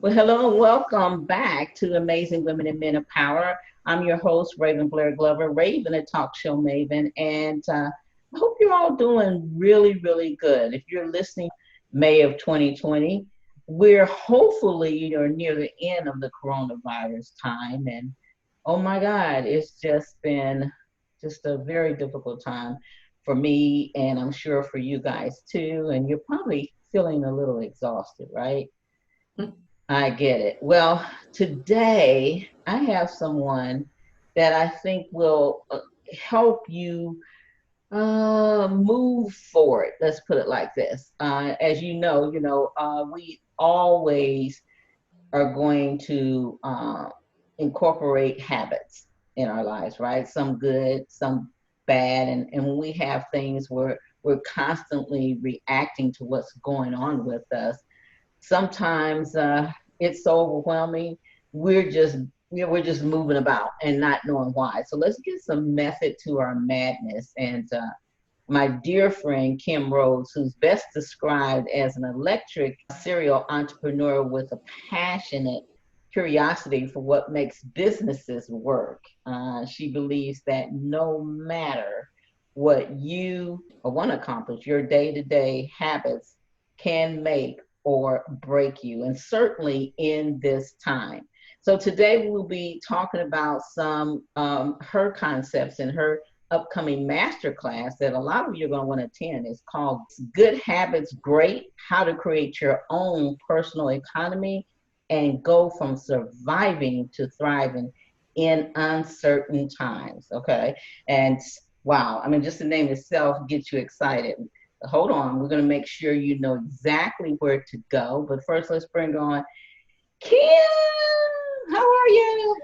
Well, hello and welcome back to Amazing Women and Men of Power. I'm your host, Raven Blair Glover, Raven, a talk show maven, and I hope you're all doing really, really good. If you're listening May of 2020, we're hopefully near the end of the coronavirus time, and oh my God, it's just been just a very difficult time for me, and I'm sure for you guys too, and you're probably feeling a little exhausted, right? I get it. Well, today I have someone that I think will help you move forward. Let's put it like this. As we always are going to incorporate habits in our lives, right? Some good, some bad. And when we have things where we're constantly reacting to what's going on with us, sometimes it's so overwhelming. We're just we're just moving about and not knowing why. So let's get some method to our madness. And my dear friend Kim Rhodes, who's best described as an electric serial entrepreneur with a passionate curiosity for what makes businesses work. She believes that no matter what you want to accomplish, your day-to-day habits can make or break you, and certainly in this time. So today we'll be talking about some her concepts in her upcoming masterclass that a lot of you are going to want to attend. It's called Good Habits Great: How to Create Your Own Personal Economy and Go from Surviving to Thriving in Uncertain Times. Okay. And wow, I mean, just the name itself gets you excited. Hold on, we're going to make sure you know exactly where to go. But first, let's bring on Kim. How are you?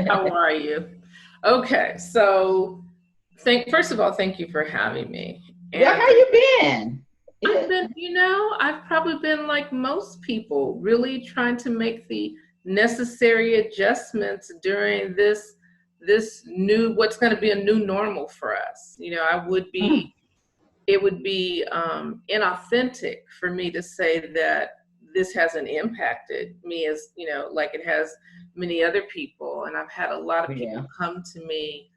How are you? Okay, so first of all, thank you for having me. Well, And how you been? I've probably been like most people, really trying to make the necessary adjustments during this new what's going to be a new normal for us. It would be inauthentic for me to say that this hasn't impacted me as like it has many other people. And I've had a lot of people Yeah. come to me,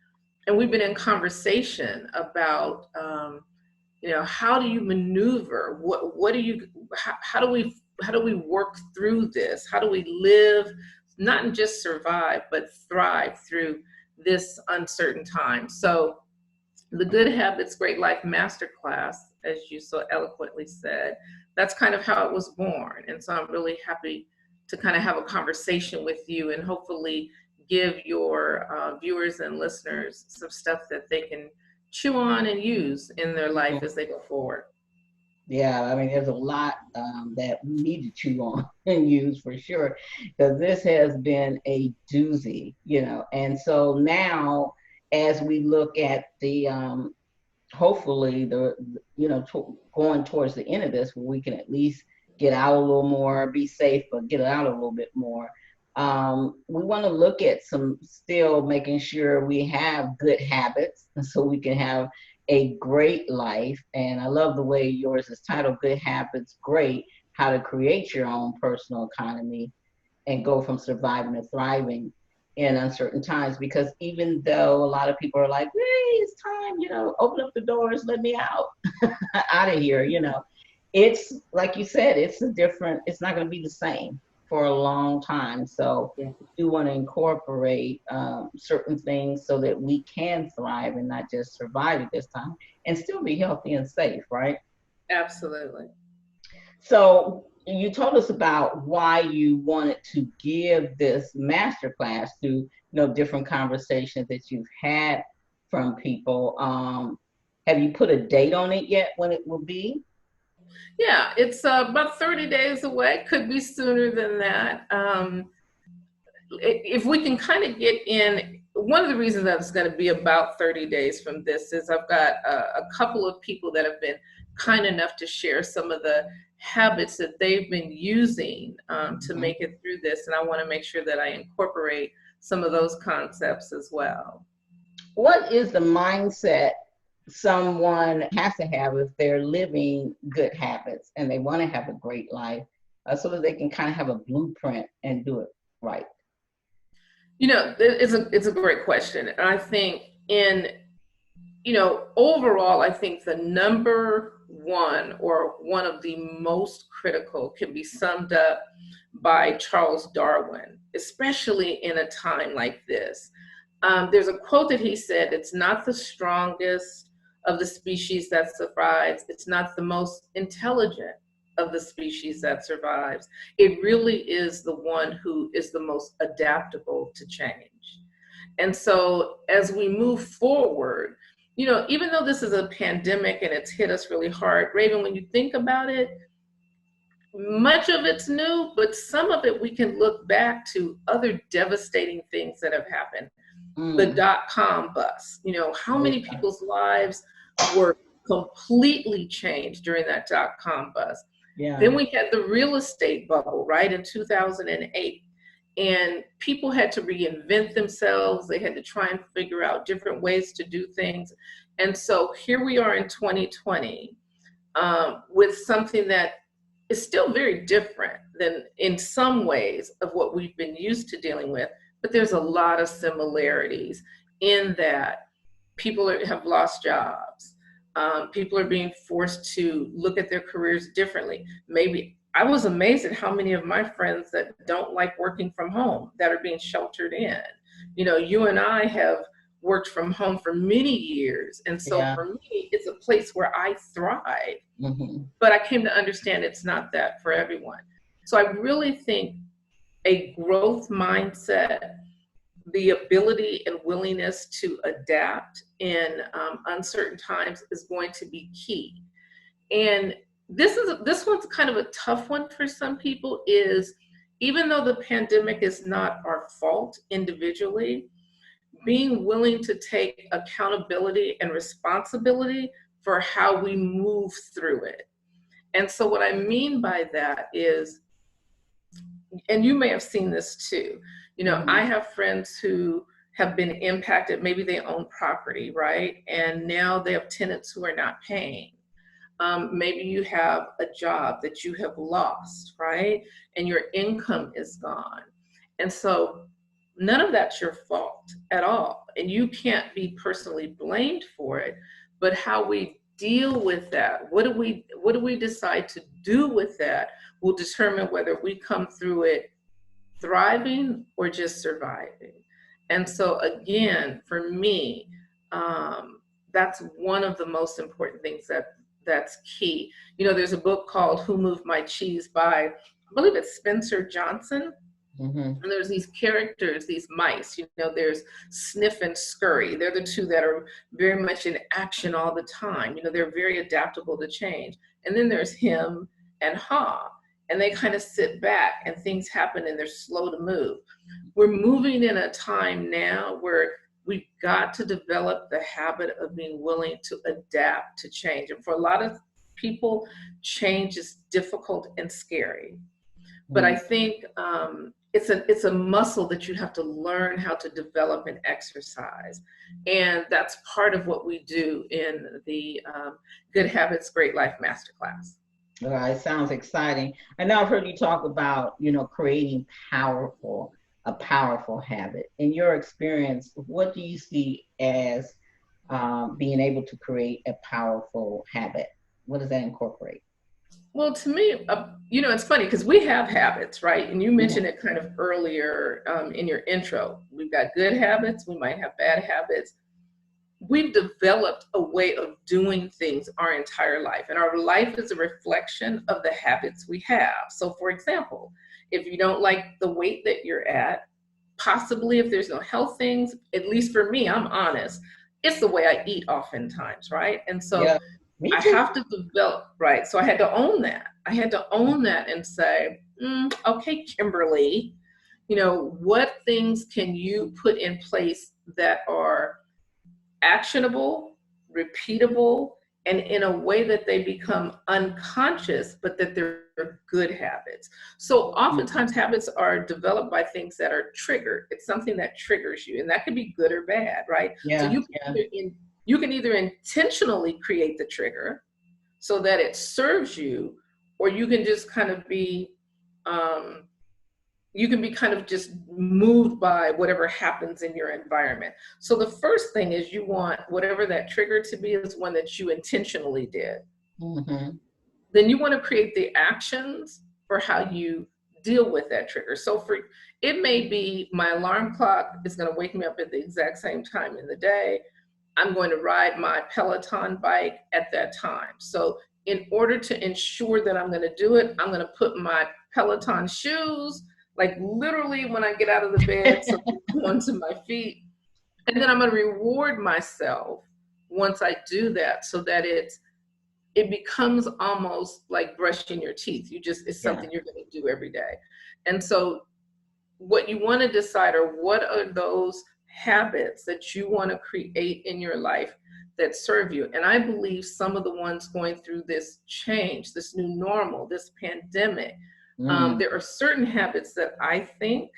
and we've been in conversation about how do you maneuver, what do you how do we work through this, how do we live, not just survive but thrive through this uncertain time. So the Good Habits, Great Life Masterclass, as you so eloquently said, that's kind of how it was born. And so I'm really happy to kind of have a conversation with you and hopefully give your viewers and listeners some stuff that they can chew on and use in their life as they go forward. Yeah, I mean, there's a lot that we need to chew on and use for sure, because this has been a doozy, And so now, as we look at the hopefully going towards the end of this, where we can at least get out a little more, be safe, but get out a little bit more. We want to look at still making sure we have good habits, and so we can have a great life. And I love the way yours is titled Good Habits Great: How to Create Your Own Personal Economy and Go from Surviving to Thriving in Uncertain Times. Because even though a lot of people are like, hey, it's time, open up the doors, let me out, out of here, it's like you said, it's not going to be the same for a long time. So Yeah. we do want to incorporate certain things so that we can thrive and not just survive at this time and still be healthy and safe, right? Absolutely. So you told us about why you wanted to give this masterclass through, different conversations that you've had from people. Have you put a date on it yet when it will be? Yeah, it's about 30 days away, could be sooner than that. If we can kind of get in, one of the reasons that it's going to be about 30 days from this is I've got a couple of people that have been kind enough to share some of the habits that they've been using to make it through this. And I want to make sure that I incorporate some of those concepts as well. What is the mindset someone has to have if they're living good habits and they want to have a great life? so that they can kind of have a blueprint and do it right? It's a great question. And I think overall, I think the number one or one of the most critical can be summed up by Charles Darwin, especially in a time like this. There's a quote that he said, "It's not the strongest of the species that survives, it's not the most intelligent of the species that survives. It really is the one who is the most adaptable to change." And so as we move forward, even though this is a pandemic and it's hit us really hard, Raven, when you think about it, much of it's new, but some of it we can look back to other devastating things that have happened. The dot-com bust, how many people's lives were completely changed during that dot-com bust. Yeah. Then we had the real estate bubble, right, in 2008. And people had to reinvent themselves. They had to try and figure out different ways to do things. And so here we are in 2020 with something that is still very different than in some ways of what we've been used to dealing with. But there's a lot of similarities in that people have lost jobs. People are being forced to look at their careers differently. Maybe I was amazed at how many of my friends that don't like working from home that are being sheltered in. You and I have worked from home for many years. And so for me, it's a place where I thrive. But I came to understand it's not that for everyone. So I really think a growth mindset, the ability and willingness to adapt in uncertain times is going to be key. And this one's kind of a tough one for some people, is even though the pandemic is not our fault individually, being willing to take accountability and responsibility for how we move through it. And so what I mean by that is, and you may have seen this too, I have friends who have been impacted. Maybe they own property, right? And now they have tenants who are not paying. Maybe you have a job that you have lost, right? And your income is gone. And so none of that's your fault at all. And you can't be personally blamed for it, but how we deal with that, what do we decide to do with that, will determine whether we come through it thriving or just surviving. And so again, for me, that's one of the most important things that's key. There's a book called Who Moved My Cheese by, I believe it's Spencer Johnson. And there's these characters, these mice, there's Sniff and Scurry. They're the two that are very much in action all the time. They're very adaptable to change. And then there's him and Ha, and they kind of sit back and things happen and they're slow to move. We're moving in a time now where we've got to develop the habit of being willing to adapt to change. And for a lot of people, change is difficult and scary. But I think it's a muscle that you have to learn how to develop and exercise. And that's part of what we do in the Good Habits, Great Life Masterclass. It sounds exciting. I know I've heard you talk about, creating a powerful habit. In your experience, what do you see as being able to create a powerful habit? What does that incorporate? Well, to me, it's funny because we have habits, right? And you mentioned it kind of earlier in your intro. We've got good habits. We might have bad habits. We've developed a way of doing things our entire life. And our life is a reflection of the habits we have. So for example, if you don't like the weight that you're at, possibly if there's no health things, at least for me, I'm honest, it's the way I eat oftentimes, right? And so I have to develop, right? So I had to own that. I had to own that and say, okay, Kimberly, what things can you put in place that are actionable, repeatable, and in a way that they become unconscious, but that they're good habits. So oftentimes habits are developed by things that are triggered. It's something that triggers you, and that can be good or bad, right? So you can either intentionally create the trigger so that it serves you, or you can just kind of be um, you can be kind of just moved by whatever happens in your environment. So the first thing is you want whatever that trigger to be is one that you intentionally did. Mm-hmm. Then you want to create the actions for how you deal with that trigger. So for it may be my alarm clock is going to wake me up at the exact same time in the day. I'm going to ride my Peloton bike at that time. So in order to ensure that I'm going to do it, I'm going to put my Peloton shoes, like literally when I get out of the bed, so onto my feet. And then I'm going to reward myself once I do that so that it becomes almost like brushing your teeth. It's Yeah. something you're going to do every day. And so what you want to decide are what are those habits that you want to create in your life that serve you. And I believe some of the ones going through this change, this new normal, this pandemic, there are certain habits that I think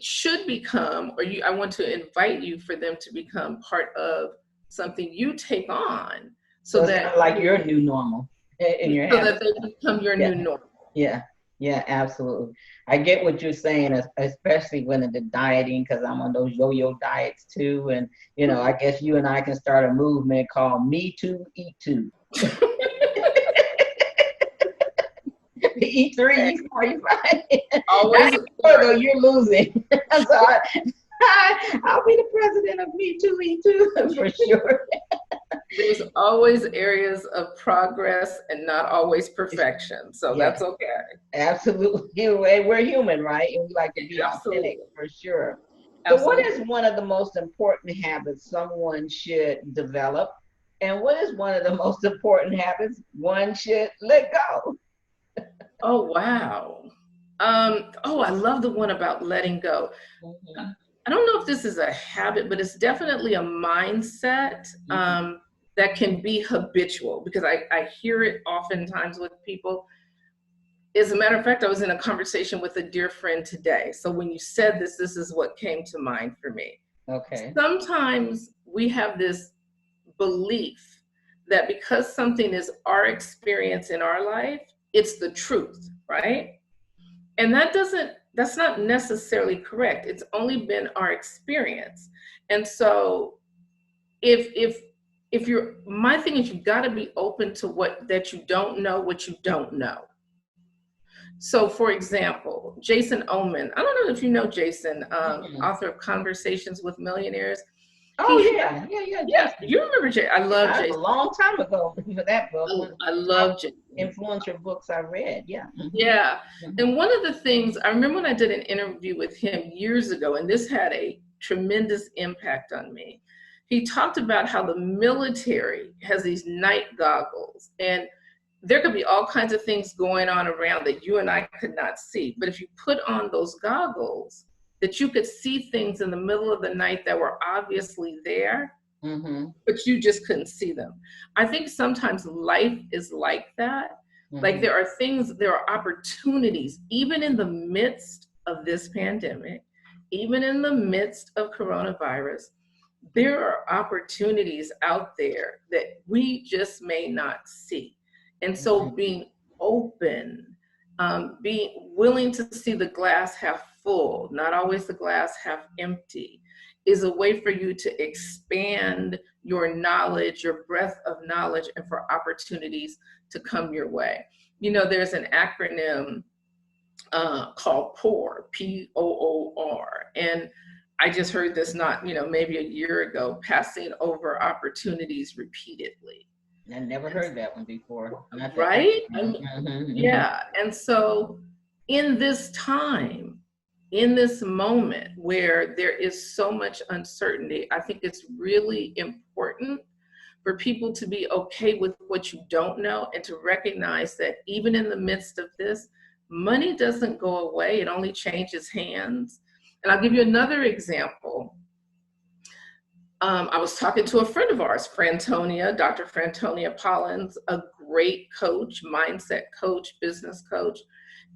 should become, I want to invite you for them to become part of something you take on so So it's kind that of like your new normal in your habits. they become your Yeah. new normal. Yeah. Yeah, absolutely. I get what you're saying, especially when the dieting, because I'm on those yo-yo diets too. And, I guess you and I can start a movement called Me Too, Eat Too. Eat three, eat four, eat five. Always, Though you're losing. So I'll be the president of Me Too, Eat Too for sure. there's always areas of progress and not always perfection. So Yeah, that's okay. absolutely. We're human, right? And we like to be authentic Absolutely. for sure. So, what is Absolutely. one of the most important habits someone should develop? And what is one of the most important habits one should let go? Oh, wow. I love the one about letting go. Mhm, I don't know if this is a habit, but it's definitely a mindset mhm. that can be habitual because I hear it oftentimes with people. As a matter of fact, I was in a conversation with a dear friend today. So when you said this is what came to mind for me. Okay. Sometimes we have this belief that because something is our experience in our life, it's the truth, right? And that's not necessarily correct. It's only been our experience. And so if if you're my thing is you've got to be open to what you don't know. So for example, Jason Oman, I don't know if you know Jason, Mhm. author of Conversations with Millionaires. Oh, He yeah. Yeah, yeah, Yeah, Jason. you remember Jason. I Yeah, love that was Jason. a long time ago for that book. One of I the top love Jason. influential books I read. Yeah. Yeah. Mhm. And one of the things I remember when I did an interview with him years ago, and this had a tremendous impact on me. He talked about how the military has these night goggles, and there could be all kinds of things going on around that you and I could not see. But if you put on those goggles, that you could see things in the middle of the night that were obviously there, Mhm. but you just couldn't see them. I think sometimes life is like that. Like Mhm. there are opportunities, even in the midst of this pandemic, even in the midst of coronavirus, there are opportunities out there that we just may not see. And so Mhm. being open, being willing to see the glass half full, not always the glass half empty, is a way for you to expand your knowledge, your breadth of knowledge, and for opportunities to come your way. There's an acronym called POOR, POOR. And I just heard this not, maybe a year ago, passing over opportunities repeatedly. I never And, heard that one before. Not the right? acronym. Mhm. Yeah. And so in this time, in this moment where there is so much uncertainty, I think it's really important for people to be okay with what you don't know and to recognize that even in the midst of this, money doesn't go away, it only changes hands. And I'll give you another example. I was talking to a friend of ours, Frantonia, Dr. Frantonia Pollins, a great coach, mindset coach, business coach.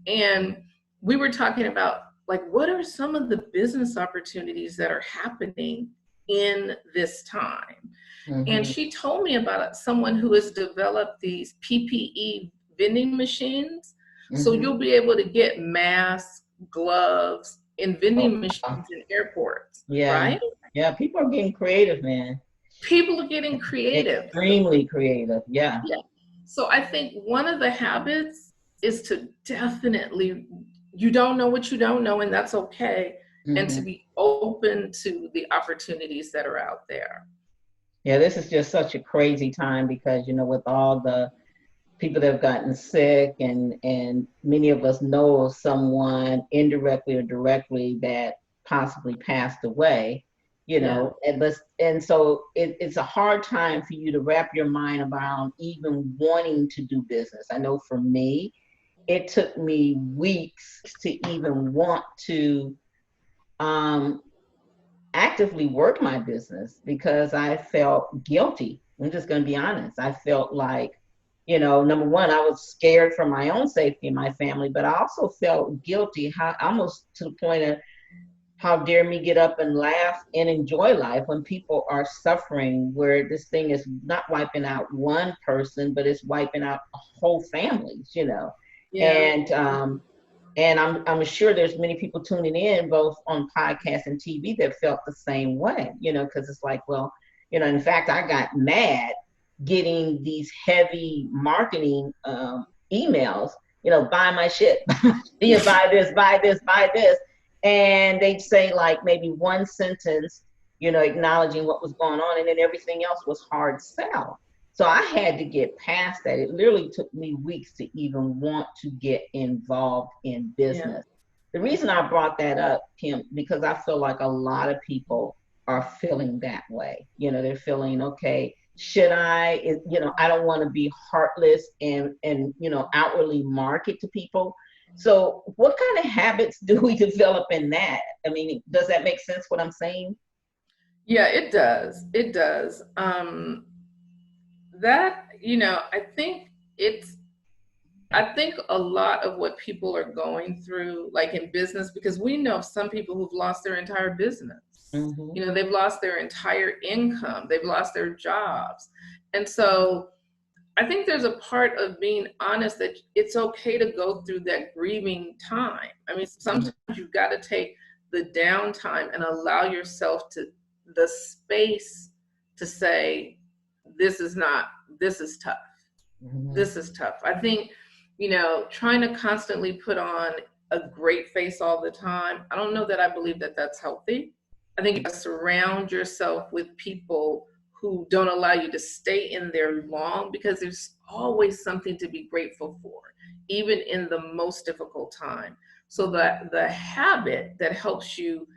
And we were talking about like, what are some of the business opportunities that are happening in this time? And Mhm. she told me about someone who has developed these PPE vending machines. So Hmm. you'll be able to get masks, gloves, and Oh, vending wow. machines in airports, Yeah. right? Yeah. People are getting creative, man. People are getting creative. Extremely creative. Yeah. Yeah. So I think one of the habits is to definitely, you don't know what you don't know, and that's okay. And to Hmm. be open to the opportunities that are out there. Yeah. This is just such a crazy time because, with all the people that have gotten sick, and many of us know of someone indirectly or directly that possibly passed away, Yeah. and so it's a hard time for you to wrap your mind around even wanting to do business. I know for me, it took me weeks to even want to um, actively work my business because I felt guilty. I'm just going to be honest. I felt like, number one, I was scared for my own safety and my family, but I also felt guilty, how almost to the point of how dare me get up and laugh and enjoy life when people are suffering, where this thing is not wiping out one person, but it's wiping out whole families. Yeah. And I'm sure there's many people tuning in both on podcasts and TV that felt the same way, because it's like, well, in fact, I got mad getting these heavy marketing emails, buy my shit, buy this, buy this, buy this. And they'd say like maybe one sentence, acknowledging what was going on, and then everything else was hard sell. So I had to get past that. It literally took me weeks to even want to get involved in Yeah. business. The reason I brought that up, Kim, because I feel like a lot of people are feeling that way. They're feeling, okay, should I, I don't want to be heartless and outwardly market to people. So what kind of habits do we develop in that? I mean, does that make sense what I'm saying? Yeah, it does. It does. That, it's, I think a lot of what people are going through, like in business, because we know of some people who've lost their entire business. Mm-hmm. They've lost their entire income, they've lost their jobs. And so I think there's a part of being honest that it's okay to go through that grieving time. I mean, sometimes you've got to take the downtime and allow yourself to the space to say, this is not, this is tough. Mm-hmm. This is tough. I think, trying to constantly put on a great face all the time, I don't know that I believe that that's healthy. I think you have to surround yourself with people who don't allow you to stay in there long, because there's always something to be grateful for, even in the most difficult time. So that the habit that helps you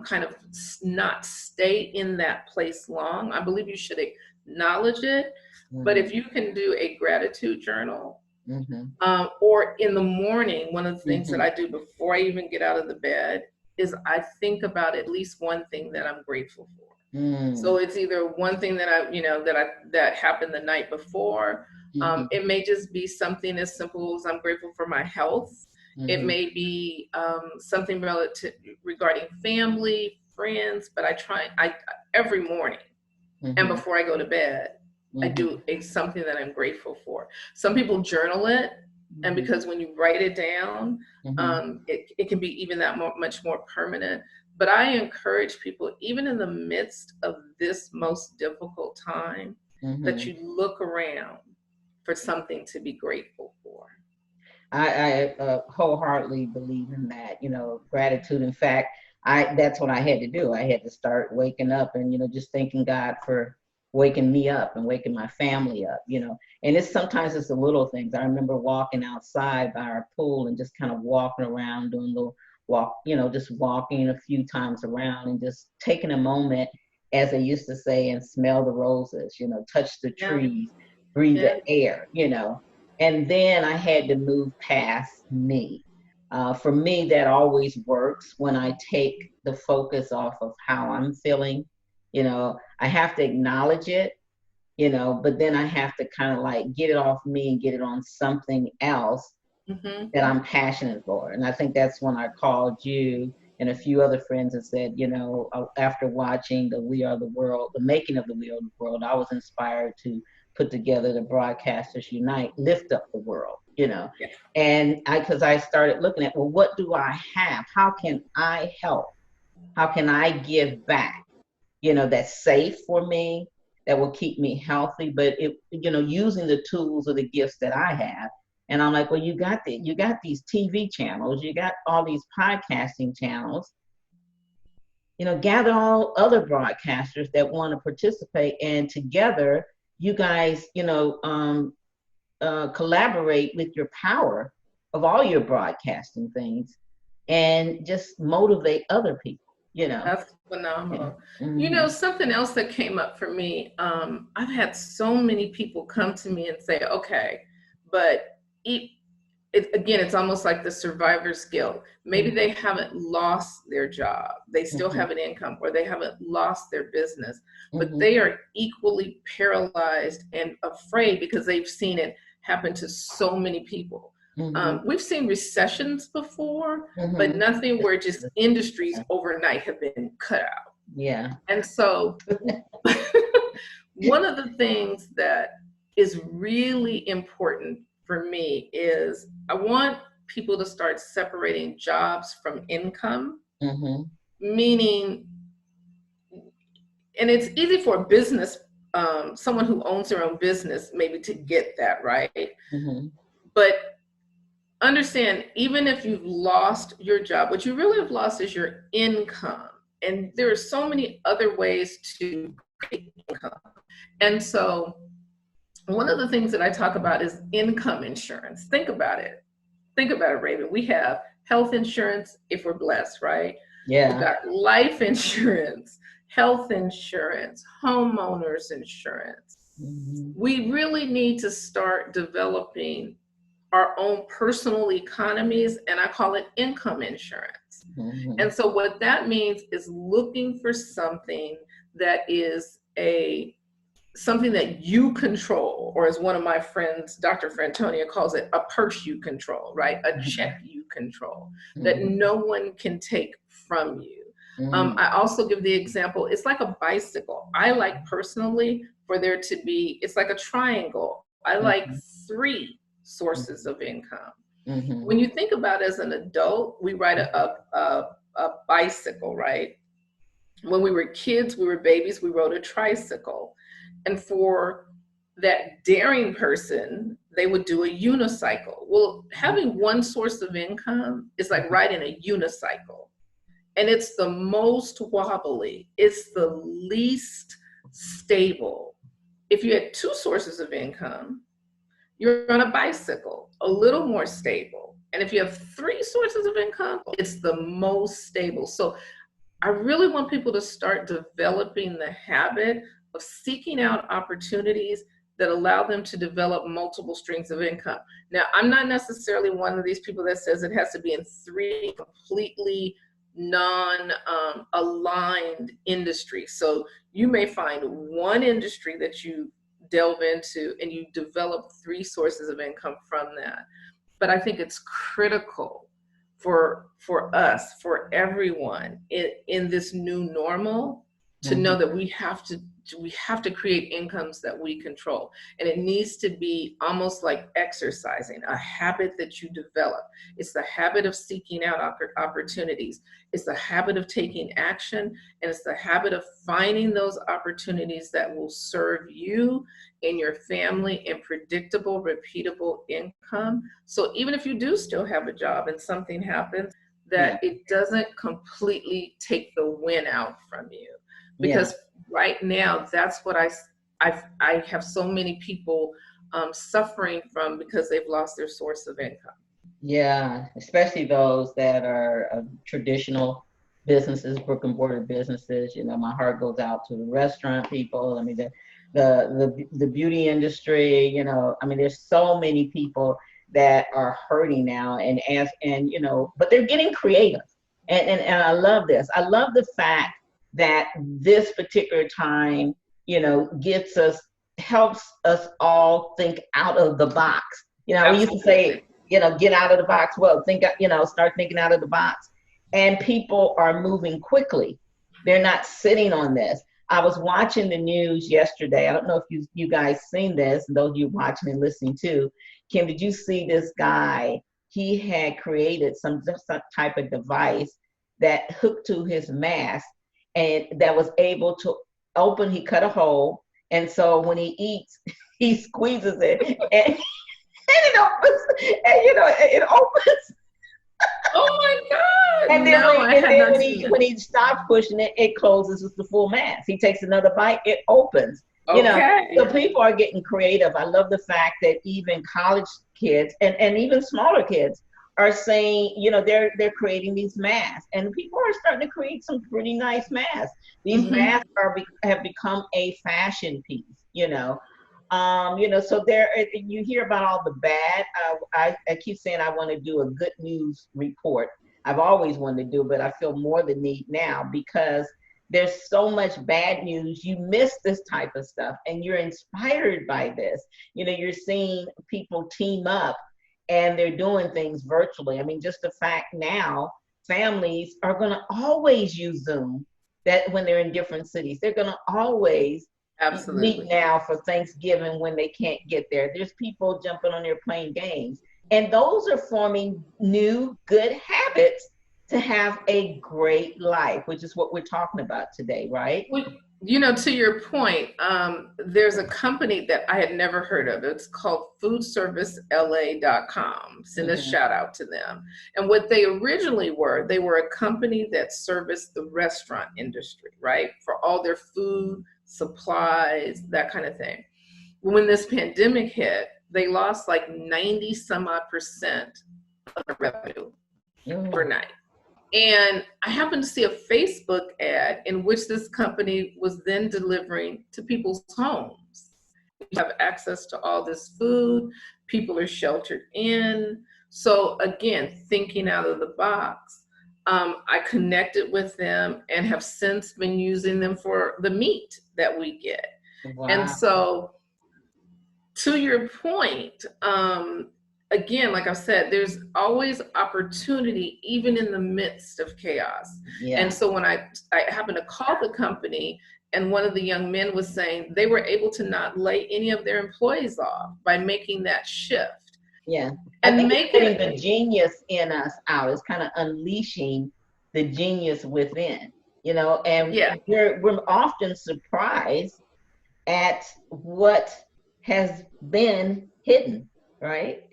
kind of not stay in that place long, I believe you should acknowledge it. But Mm-hmm. if you can do a gratitude journal, Mm-hmm. or in the morning, one of the things that Mm-hmm. I do before I even get out of the bed is I think about at least one thing that I'm grateful for. So Mm-hmm. it's either one thing that that happened the night before. Mm-hmm. It may just be something as simple as I'm grateful for my health. It Mm-hmm. may be something relative regarding family, friends. But I every morning and Mm-hmm. before I go to bed, I Mm-hmm. do something that I'm grateful for. Some people journal it, and Mm-hmm. because when you write it down, Mm-hmm. it can be even that much more permanent. But I encourage people, even in the midst of this most difficult time, that Mm-hmm. you look around for something to be grateful for. I wholeheartedly believe in that, gratitude. In fact, that's what I had to do. I had to start waking up and, just thanking God for waking me up and waking my family up. And sometimes it's the little things. I remember walking outside by our pool and just kind of walking around, doing a little walk, just walking a few times around and just taking a moment, as they used to say, and smell the roses, touch the Yeah, trees, breathe the yeah, air. And then I had to move past me. For me, that always works when I take the focus off of how I'm feeling. I have to acknowledge it, but then I have to kind of like get it off me and get it on something else hmm, that I'm passionate for. And I think that's when I called you and a few other friends and said, after watching the We Are the World, the making of the We Are the World, I was inspired to put together the Broadcasters Unite, lift up the world. Yeah. And because I started looking at, well, what do I have? How can I help? How can I give back? That's safe for me, that will keep me healthy, but using the tools or the gifts that I have. And I'm like, well, you got these TV channels, you got all these podcasting channels, gather all other broadcasters that want to participate, and together you guys, collaborate with your power of all your broadcasting things and just motivate other people. That's Yeah. phenomenal. Hmm. Something else that came up for me, I've had so many people come to me and say, okay, but again, it's almost like the survivor's guilt. Maybe they haven't lost their job, they still Hmm. have an income, or they haven't lost their business, but Hmm. they are equally paralyzed and afraid because they've seen it happen to so many people. Hmm. We've seen recessions before, but Hmm. nothing where just industries overnight have been cut out. Yeah. And so, one of the things that is really important for me is I want people to start separating jobs from income, Hmm. meaning, and it's easy for a business, someone who owns their own business, maybe to get that, right? Hmm. But understand, even if you've lost your job, what you really have lost is your income. And there are so many other ways to create income. And so, one of the things that I talk about is income insurance. Think about it. Think about it, Raven. We have health insurance if we're blessed, right? We've Yeah. got life insurance, health insurance, homeowners insurance. Hmm. We really need to start developing our own personal economies, and I call it income insurance. Hmm. And so, what that means is looking for something that is something that you control, or as one of my friends, Dr. Frantonia, calls it, a purse you control, right? A check you control that Hmm. no one can take from you. Hmm. I also give the example, it's like a bicycle. I like personally for there to be, it's like a triangle. I like Hmm. 3 sources of income. Hmm. When you think about as an adult, we ride a bicycle, right? When we were kids, we were babies, we rode a tricycle. And for that daring person, they would do a unicycle. Well, having one source of income is like riding a unicycle. And it's the most wobbly, it's the least stable. If you had 2 sources of income, you're on a bicycle, a little more stable. And if you have 3 sources of income, it's the most stable. So I really want people to start developing the habit of seeking out opportunities that allow them to develop multiple streams of income. Now, I'm not necessarily one of these people that says it has to be in 3 completely non-aligned industries. So you may find one industry that you delve into and you develop 3 sources of income from that. But I think it's critical for us, for everyone in this new normal, to know Hmm. that we have to create incomes that we control. And it needs to be almost like exercising, a habit that you develop. It's the habit of seeking out opportunities. It's the habit of taking action, and it's the habit of finding those opportunities that will serve you and your family in predictable, repeatable income. So even if you do still have a job and something happens, Yeah. that it doesn't completely take the win out from you. Yeah. Because right now, that's what I have so many people suffering from because they've lost their source of income. Yeah. Especially those that are traditional businesses, brick and mortar businesses. My heart goes out to the restaurant people. I mean, the beauty industry. I mean, there's so many people that are hurting now, but they're getting creative, and I love this. I love the fact that this particular time, gets us, helps us all think out of the box. We used to say, Absolutely. get out of the box. Well, start thinking out of the box. And people are moving quickly. They're not sitting on this. I was watching the news yesterday. I don't know if you guys seen this, and those of you watching and listening too. Kim, did you see this guy? He had created some type of device that hooked to his mask and that was able to open. He cut a hole, and so when he eats, he squeezes it, and it opens, and it opens. Oh my God! And then No, I had not when seen that. he stops pushing it, it closes with the full mass. He takes another bite, it opens. Okay. So people are getting creative. I love the fact that even college kids and even smaller kids are saying, they're creating these masks, and people are starting to create some pretty nice masks. These Mm-hmm. masks have become a fashion piece. So there you hear about all the bad. I keep saying I want to do a good news report. I've always wanted to do, but I feel more the need now because there's so much bad news. You miss this type of stuff, and you're inspired by this. You're seeing people team up, and they're doing things virtually. I mean, just the fact now, families are going to always use Zoom. That when they're in different cities, they're going to always meet Absolutely. now for Thanksgiving when they can't get there. There's people jumping on there playing games. And those are forming new good habits to have a great life, which is what we're talking about today, right? Well, to your point, there's a company that I had never heard of. It's called foodservicela.com. Send a Mm-hmm. shout out to them. And what they originally were, they were a company that serviced the restaurant industry, right? For all their food, supplies, that kind of thing. When this pandemic hit, they lost like 90 some odd percent of their revenue Mm-hmm. overnight. And I happened to see a Facebook ad in which this company was then delivering to people's homes. You have access to all this food, people are sheltered in. So, again, thinking out of the box, I connected with them and have since been using them for the meat that we get. And Wow. so, to your point, again, like I said, there's always opportunity even in the midst of chaos. And Yeah. so when I happened to call the company, and one of the young men was saying they were able to not lay any of their employees off by making that shift Yeah. I and think it's making getting it. the genius in us out. It's kind of unleashing the genius within, and Yeah. we're often surprised at what has been hidden, right?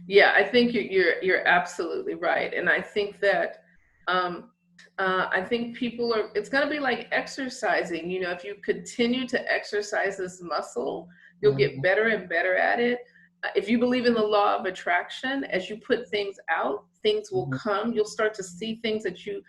Yeah, I think you're absolutely right, and I think that I think people are. It's going to be like exercising. If you continue to exercise this muscle, you'll get Mm-hmm. better and better at it. If you believe in the law of attraction, as you put things out, things will Mm-hmm. come. You'll start to see things that you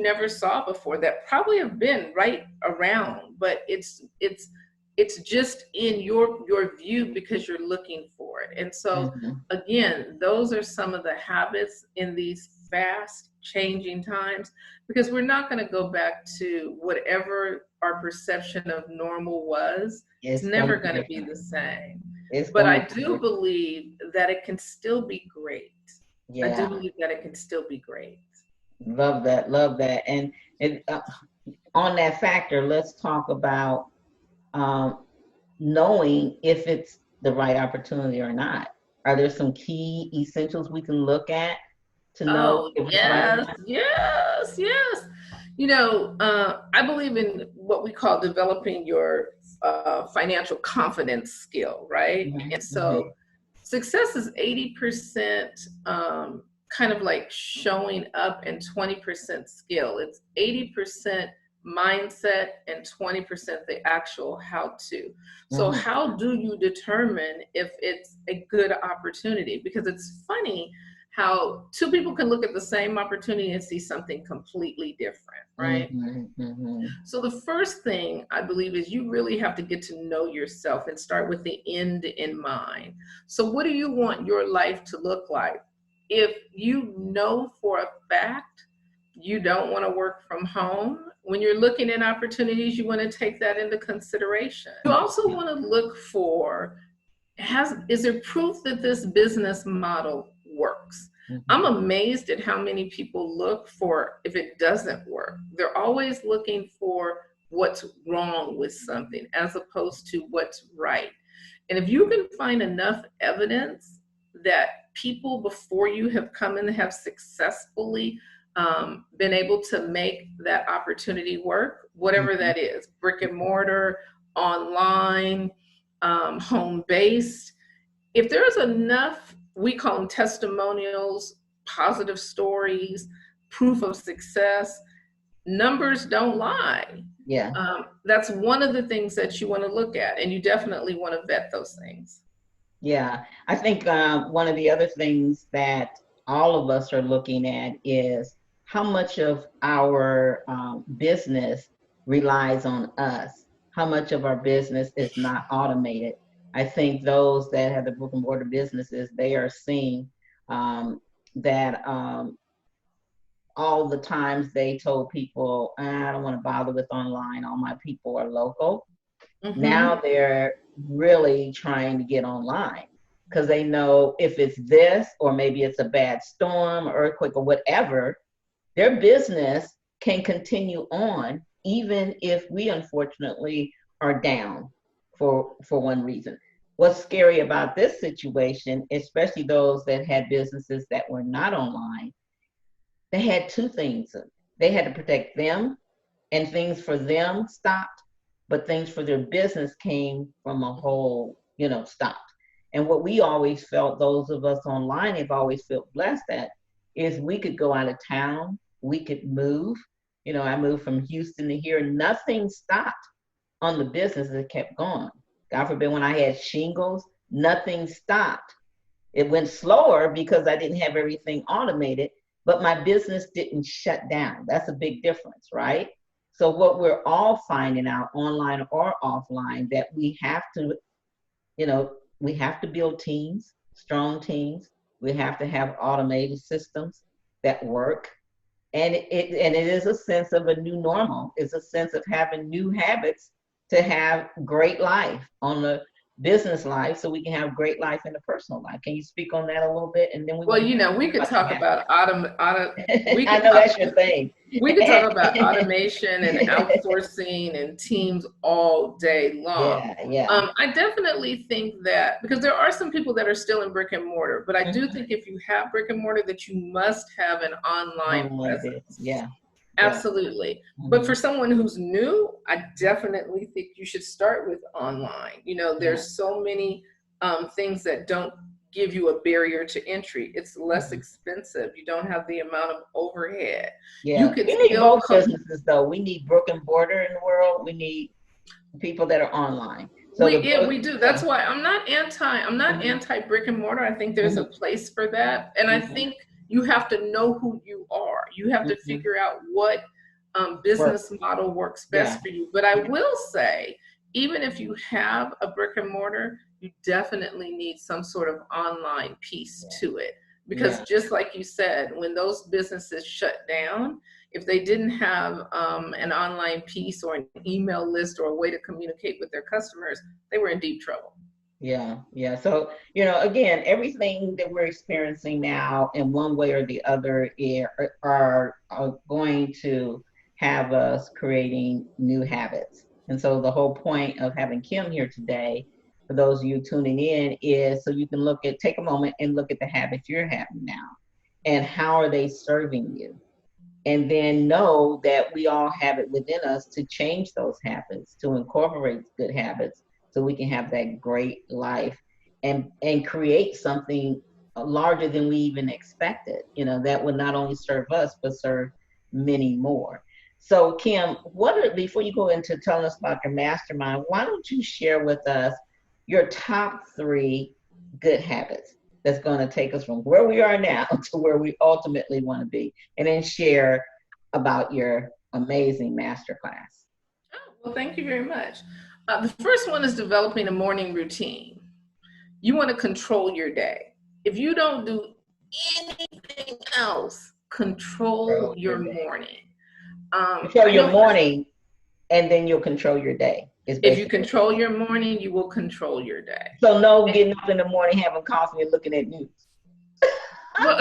never saw before that probably have been right around, but it's just in your view because you're looking for it. And so Mm-hmm. again, those are some of the habits in these fast changing times, because we're not going to go back to whatever our perception of normal was. It's It's going never to be going to be different. the same. It's But going I to be do different. believe that it can still be great. I do Yeah. believe that it can still be great. Love that. Love that. And on that factor, let's talk about um, knowing if it's the right opportunity or not. Are there some key essentials we can look at to know Oh, if it's right or yes, not? yes, yes. I believe in what we call developing your financial confidence skill, right? And Mm-hmm. Mm-hmm. so success is 80% kind of like showing up and 20% skill. It's 80% mindset and 20% the actual how to. So, Mm-hmm. how do you determine if it's a good opportunity? Because it's funny how two people can look at the same opportunity and see something completely different, right? Mm-hmm. Mm-hmm. So the first thing I believe is you really have to get to know yourself and start with the end in mind. So what do you want your life to look like? If you know for a fact you don't want to work from home, when you're looking at opportunities, you want to take that into consideration. You also want to look for, is there proof that this business model works? I'm Mm-hmm. amazed at how many people look for if it doesn't work. They're always looking for what's wrong with something as opposed to what's right. And if you can find enough evidence that people before you have come in and have successfully been able to make that opportunity work, whatever Mhm. that is, brick and mortar, online, home based, if there's enough, we call them testimonials, positive stories, proof of success, numbers don't lie. Yeah. That's one of the things that you want to look at, and you definitely want to vet those things. Yeah, I think one of the other things that all of us are looking at is how much of our business relies on us, how much of our business is not automated. I think those that have the brick and mortar businesses, they are seeing that all the times they told people, I don't want to bother with online, all my people are local. Mm-hmm. Now they're really trying to get online because they know if it's this, or maybe it's a bad storm, earthquake, or whatever, their business can continue on even if we unfortunately are down for one reason. What's scary about this situation, especially those that had businesses that were not online, they had two things. They had to protect them, and things for them stopped, but things for their business came from a whole, stopped. And what we always felt, those of us online have always felt blessed at, is we could go out of town, we could move. I moved from Houston to here, nothing stopped on the business, that kept going. God forbid, when I had shingles, nothing stopped. It went slower because I didn't have everything automated, but my business didn't shut down. That's a big difference, right? So what we're all finding out, online or offline, that you know, we have to build teams, strong teams. We have to have automated systems that work. And it is a sense of a new normal. It's a sense of having new habits to have great life on the business life, so we can have great life in the personal life. Can you speak on that a little bit? And then we Well, want to we talk could about your talk about we I could know talk that's your thing. we could talk about automation and outsourcing and teams all day long. Yeah, yeah. I definitely think that because there are some people that are still in brick and mortar, but I do Mhm. think if you have brick and mortar, that you must have an online Online bit. presence. Yeah, yeah. Absolutely. But Hmm. for someone who's new, I definitely think you should start with online. Yeah. There's so many things that don't give you a barrier to entry. It's less Mhm. expensive. You don't have the amount of overhead. You Yeah. could We need still both businesses though. We need brick and mortar in the world. We need people that are online. So the we book, do. That's yeah. why I'm not Hmm. anti brick and mortar. I think there's a Hmm. place for that. And I Hmm. think you have to know who you are. You have to Hmm. figure out what Work. business model works Yeah. best for you. But I Yeah. will say, even if you have a brick and mortar, you definitely need some sort of online piece Yeah. to it. Because Yeah. just like you said, when those businesses shut down, if they didn't have an online piece or an email list or a way to communicate with their customers, they were in deep trouble. Yeah, yeah. So, again, everything that we're experiencing now in one way or the other are going to have us creating new habits. And so the whole point of having Kim here today, for those of you tuning in, is so you can take a moment and look at the habits you're having now and how are they serving you? And then know that we all have it within us to change those habits, to incorporate good habits, so we can have that great life and create something larger than we even expected, that would not only serve us but serve many more. So Kim, before you go into telling us about your mastermind, why don't you share with us your top three good habits that's going to take us from where we are now to where we ultimately want to be, and then share about your amazing masterclass. Oh, well, thank you very much. The first one is developing a morning routine. You want to control your day. If you don't do anything else, control Control your your day. morning. Control I your know morning, and then you'll control your day, is if you basically what control you're your morning, you will control your day. saying. So no getting up in the morning, having coffee, and looking at news. Well,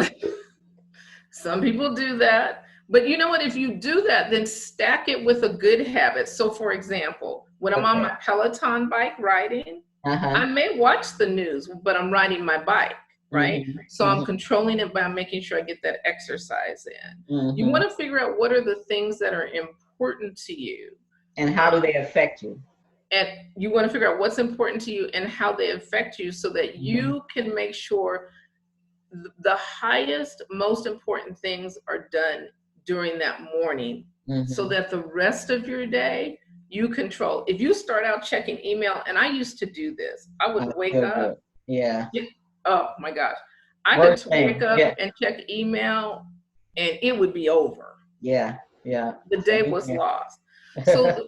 some people do that, But you know what? If you do that, then stack it with a good habit. So, for example, when I'm on Okay. my Peloton bike riding, I Uh-huh. may watch the news, but I'm riding my bike, right? Mm-hmm. So I'm Mm-hmm. controlling it by making sure I get that exercise in. You Mm-hmm. want to figure out what are the things that are important to you. And how do Um, they affect you? and you want to figure out what's important to you and how they affect you so that Mm-hmm. you can make sure the highest, most important things are done during that morning so Mm-hmm. that the rest of your day you control. If you start out checking email, and I used to do this, I would I wake still do up. it. Yeah. Oh my gosh. I could Worst wake thing. up Yeah. and check email and it would be over. Yeah. Yeah. The day Same was here. lost. So,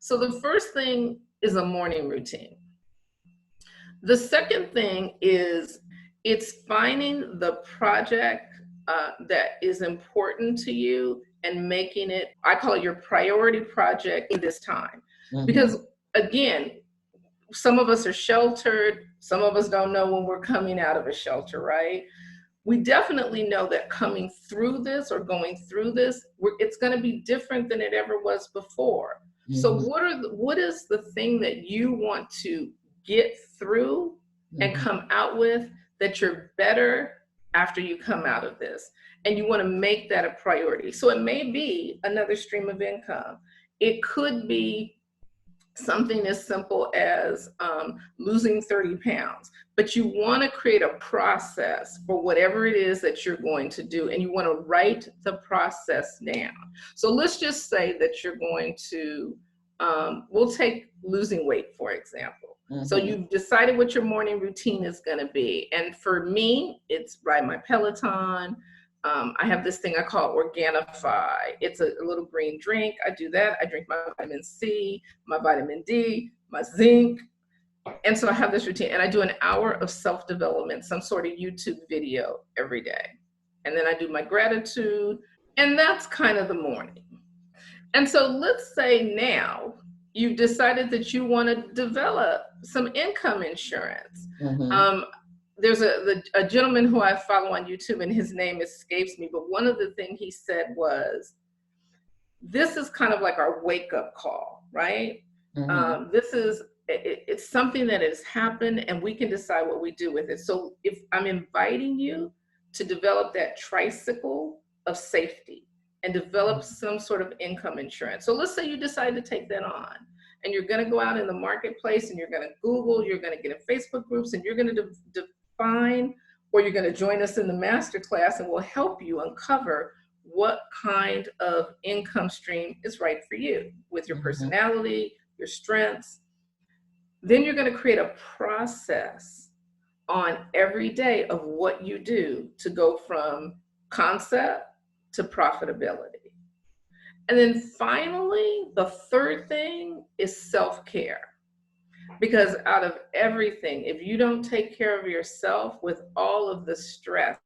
so the first thing is a morning routine. The second thing is it's finding the project that is important to you and making it, I call it your priority project in this time. Mm-hmm. Because again, some of us are sheltered, some of us don't know when we're coming out of a shelter, right? We definitely know that coming through this or going through this, it's going to be different than it ever was before. So Mm-hmm. what is the thing that you want to get through and Mm-hmm. come out with that you're better after you come out of this? And you want to make that a priority. So it may be another stream of income. It could be something as simple as losing 30 pounds. But you want to create a process for whatever it is that you're going to do, and you want to write the process down. So let's just say that you're going to, we'll take losing weight, for example. So Mm-hmm. you've decided what your morning routine is going to be. And for me, it's ride my Peloton. I have this thing I call Organifi. It's a little green drink. I do that. I drink my vitamin C, my vitamin D, my zinc. And so I have this routine and I do an hour of self-development, some sort of YouTube video every day. And then I do my gratitude, and that's kind of the morning. And so let's say now you've decided that you want to develop some income insurance. Mm-hmm. Um, there's a gentleman who I follow on YouTube, and his name escapes me, but one of the things he said was, this is kind of like our wake up call, right? Mm-hmm. This is, it's something that has happened and we can decide what we do with it. So if I'm inviting you to develop that tricycle of safety and develop some sort of income insurance. So let's say you decide to take that on and you're going to go out in the marketplace and you're going to Google, you're going to get in Facebook groups, and you're going to define, or you're going to join us in the MasterClass and we'll help you uncover what kind of income stream is right for you with your Mm-hmm. personality, your strengths. Then you're going to create a process on every day of what you do to go from concept to profitability. And then finally, the third thing is self-care. Because out of everything, if you don't take care of yourself with all of the stress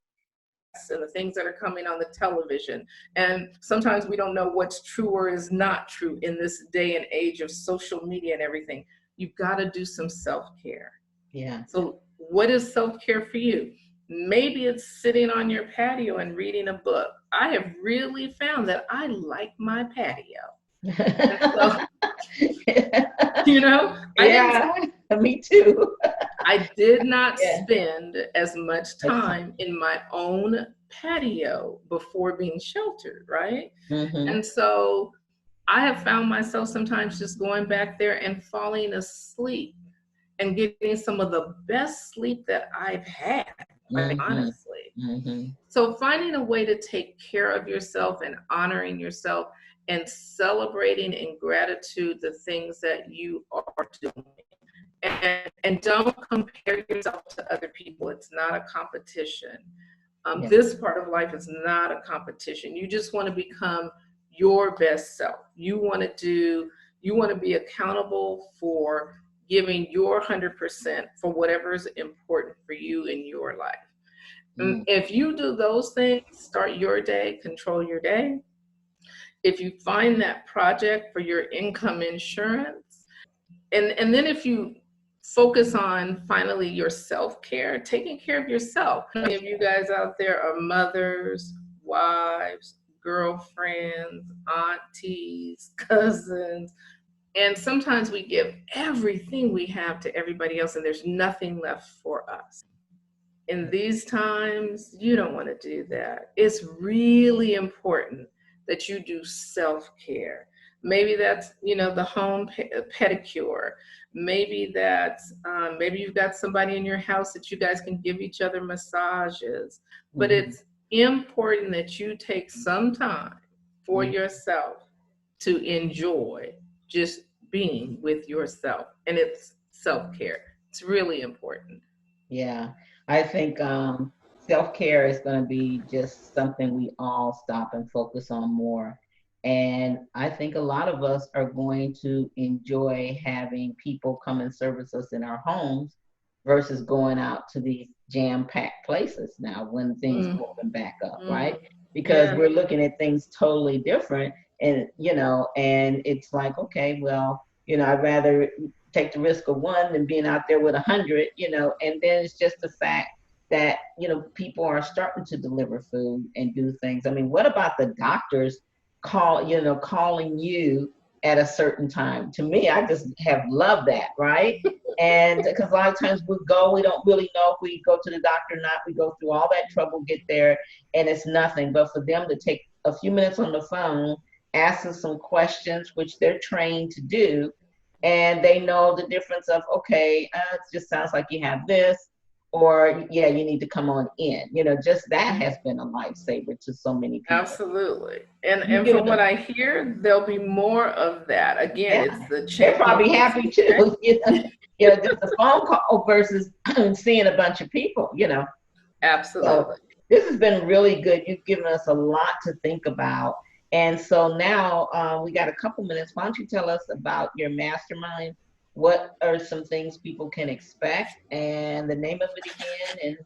and the things that are coming on the television, and sometimes we don't know what's true or is not true in this day and age of social media and everything, you've got to do some self-care. Yeah. So what is self-care for you? Maybe it's sitting on your patio and reading a book. I have really found that I like my patio. And so, you know, Yeah. Me too. I did not Yeah. spend as much It's time in my own patio before being sheltered, right? mm-hmm. And so I have found myself sometimes just going back there and falling asleep and getting some of the best sleep that I've had, like Mm-hmm. honestly. Mm-hmm. So finding a way to take care of yourself and honoring yourself and celebrating in gratitude the things that you are doing. And don't compare yourself to other people. It's not a competition. Yeah. This part of life is not a competition. You just want to become your best self. You want to be accountable for giving your 100% for whatever is important for you in your life. And Mm. if you do those things, start your day, control your day. If you find that project for your income insurance, and then if you focus on finally your self-care, taking care of yourself. Many of you guys out there are mothers, wives, girlfriends, aunties, cousins, and sometimes we give everything we have to everybody else and there's nothing left for us. In these times, you don't want to do that. It's really important that you do self care. Maybe that's, the home pedicure. Maybe that's, maybe you've got somebody in your house that you guys can give each other massages. But Mm-hmm. it's important that you take some time for yourself to enjoy just being with yourself. And it's self care. It's really important. Yeah, I think self-care is going to be just something we all stop and focus on more. And I think a lot of us are going to enjoy having people come and service us in our homes versus going out to these jam-packed places now when things Mm, open back up, mm, right? Because yeah, we're looking at things totally different. And, and it's like, okay, well, I'd rather take the risk of one than being out there with 100, and then it's just the fact that, people are starting to deliver food and do things. I mean, what about the doctors calling you at a certain time? To me, I just have loved that, right? And because a lot of times we don't really know if we go to the doctor or not. We go through all that trouble, get there, and it's nothing. But for them to take a few minutes on the phone, ask us some questions, which they're trained to do, and they know the difference of, okay, it just sounds like you have this, or yeah, you need to come on in. Just that has been a lifesaver to so many people. absolutely. And You and give from what them, I hear, there'll be more of that. Again, yeah, it's the they're changing. probably It's happy too. Just a phone call versus seeing a bunch of people. So absolutely. this has been really good. You've given us a lot to think about. And so now we got a couple minutes. Why don't you tell us about your mastermind? What are some things people can expect and the name of it again?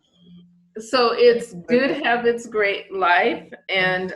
So it's And Good Habits, Great Life, and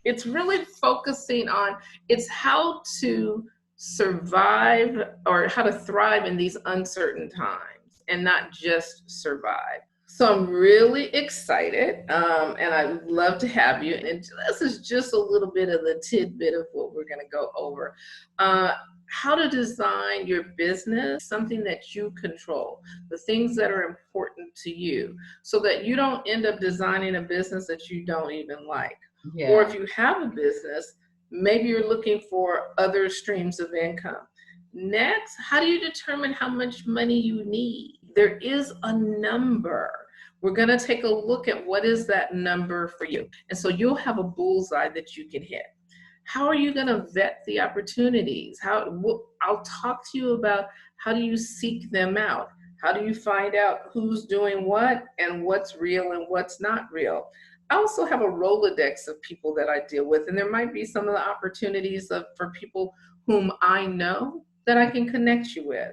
it's really focusing on it's how to survive or how to thrive in these uncertain times and not just survive. So I'm really excited, and I'd love to have you. And this is just a little bit of the tidbit of what we're going to go over. Uh, how to design your business, something that you control, the things that are important to you, so that you don't end up designing a business that you don't even like. Or yeah, if you have a business, maybe you're looking for other streams of income. Next, how do you determine how much money you need? There is a number. We're going to take a look at what is that number for you. And so you'll have a bullseye that you can hit. How are you going to vet the opportunities? I'll talk to you about how do you seek them out? How do you find out who's doing what and what's real and what's not real? I also have a Rolodex of people that I deal with, and there might be some of the opportunities for people whom I know that I can connect you with.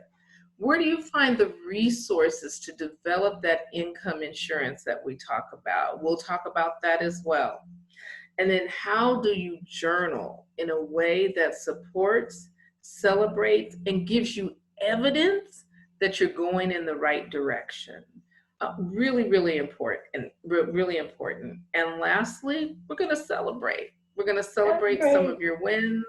Where do you find the resources to develop that income insurance that we talk about? We'll talk about that as well. And then how do you journal in a way that supports, celebrates, and gives you evidence that you're going in the right direction? Really, really important and really important. And lastly, we're going to celebrate. We're going to that's celebrate some great. of your wins.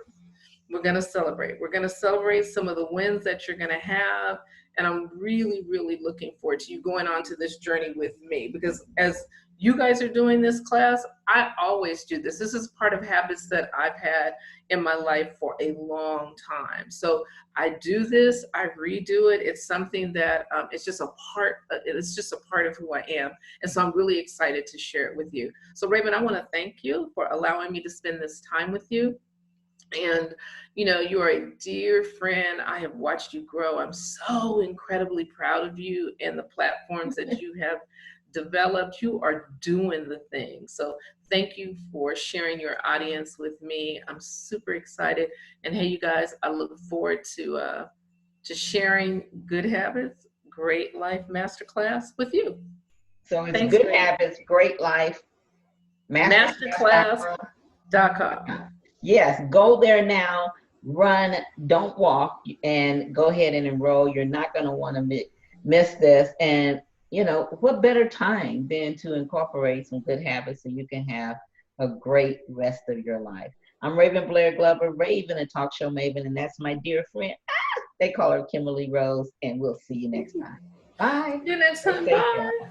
We're going to celebrate. We're going to celebrate some of the wins that you're going to have. And I'm really, really looking forward to you going on to this journey with me, because as you guys are doing this class, I always do this. This is part of habits that I've had in my life for a long time. So I do this, I redo it. It's something that it's just a part. It's just a part of who I am, and so I'm really excited to share it with you. So Raven, I want to thank you for allowing me to spend this time with you. And you are a dear friend. I have watched you grow. I'm so incredibly proud of you and the platforms that you have developed. You are doing the thing. So thank you for sharing your audience with me. I'm super excited. And hey, you guys, I look forward to sharing Good Habits, Great Life Masterclass with you. So it's Thanks, Good Raven. Habits, Great Life, masterclass.com. Masterclass.com. Yes, go there now, run, don't walk, and go ahead and enroll. You're not going to want to miss this. And, what better time than to incorporate some good habits so you can have a great rest of your life. I'm Raven Blair Glover, Raven, a talk show maven, and that's my dear friend. They call her Kimberly Rose, and we'll see you next time. Bye. See you next Stay time. safe, y'all. Bye.